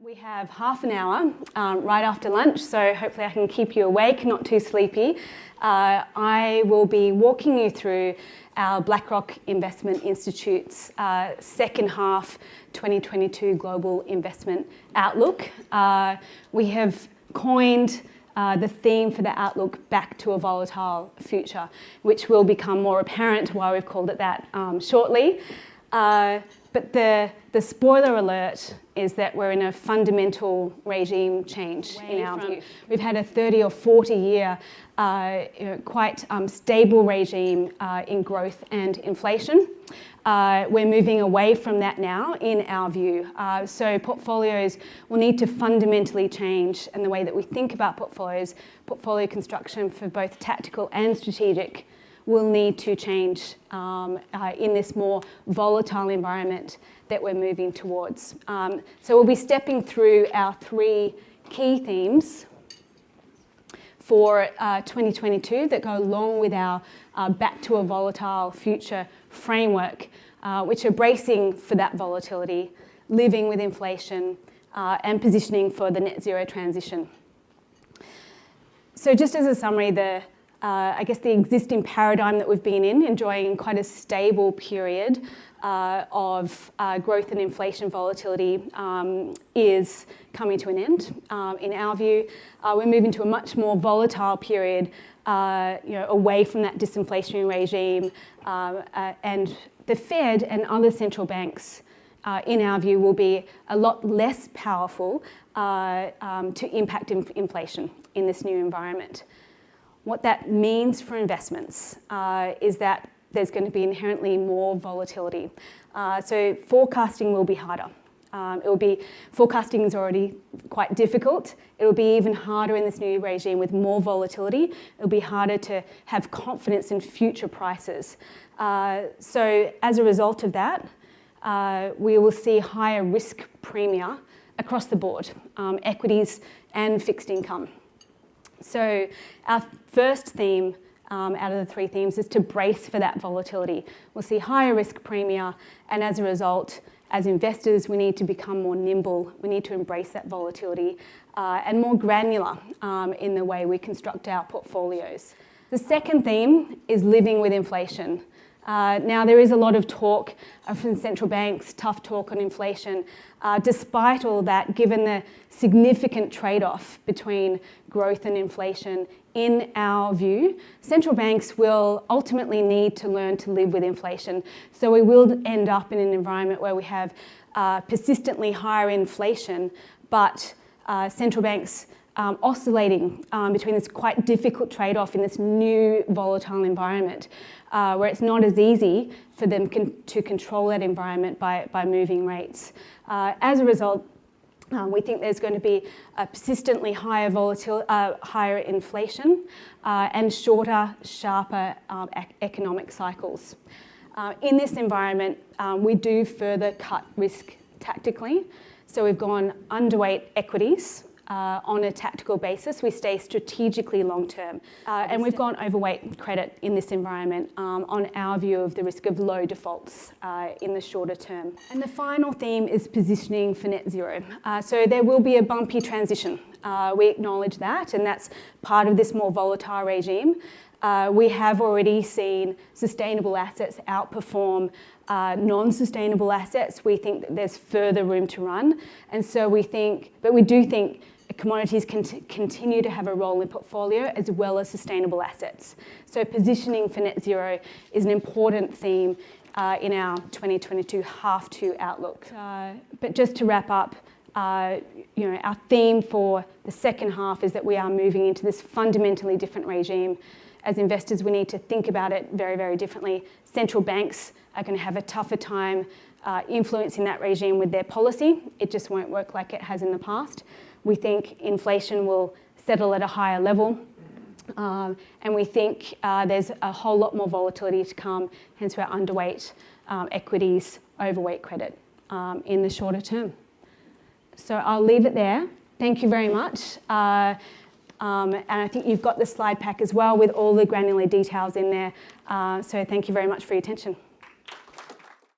We have half an hour right after lunch, so hopefully I can keep you awake, not too sleepy. I will be walking you through our BlackRock Investment Institute's second half 2022 Global Investment Outlook. We have coined the theme for the outlook back to a volatile future, which will become more apparent why we've called it that shortly. But the spoiler alert is that we're in a fundamental regime change in our view. We've had a 30 or 40 year quite stable regime in growth and inflation. We're moving away from that now in our view. So portfolios will need to fundamentally change, and the way that we think about portfolios, portfolio construction for both tactical and strategic, will need to change in this more volatile environment that we're moving towards. So we'll be stepping through our three key themes for 2022 that go along with our back to a volatile future framework, which are bracing for that volatility, living with inflation, and positioning for the net zero transition. So just as a summary, I guess the existing paradigm that we've been in, enjoying quite a stable period of growth and inflation volatility, is coming to an end. In our view, we're moving to a much more volatile period, away from that disinflationary regime, and the Fed and other central banks, in our view, will be a lot less powerful to impact inflation in this new environment. What that means for investments is that there's going to be inherently more volatility. So forecasting will be harder. Forecasting is already quite difficult. It'll be even harder in this new regime with more volatility. It'll be harder to have confidence in future prices. So as a result of that, we will see higher risk premia across the board, equities and fixed income. So our first theme out of the three themes is to brace for that volatility. We'll see higher risk premia, and as a result, as investors, we need to become more nimble. We need to embrace that volatility and more granular in the way we construct our portfolios. The second theme is living with inflation. Now, there is a lot of talk from central banks, tough talk on inflation. Despite all that, given the significant trade-off between growth and inflation, in our view, central banks will ultimately need to learn to live with inflation. So we will end up in an environment where we have persistently higher inflation, but central banks oscillating between this quite difficult trade-off in this new volatile environment, where it's not as easy for them to control that environment by moving rates. As a result, we think there's going to be a persistently higher higher inflation and shorter, sharper economic cycles. In this environment, we do further cut risk tactically. So we've gone underweight equities. On a tactical basis, we stay strategically long-term. And we've gone overweight credit in this environment on our view of the risk of low defaults in the shorter term. And the final theme is positioning for net zero. So there will be a bumpy transition. We acknowledge that, and that's part of this more volatile regime. We have already seen sustainable assets outperform non-sustainable assets. We think that there's further room to run. And so we do think commodities can continue to have a role in portfolio as well as sustainable assets. So positioning for net zero is an important theme in our 2022 half two outlook. But just to wrap up, our theme for the second half is that we are moving into this fundamentally different regime. As investors, we need to think about it very, very differently. Central banks are going to have a tougher time influencing that regime with their policy. It just won't work like it has in the past. We think inflation will settle at a higher level. And we think there's a whole lot more volatility to come, hence we're underweight equities, overweight credit in the shorter term. So I'll leave it there. Thank you very much. And I think you've got the slide pack as well with all the granular details in there. So thank you very much for your attention.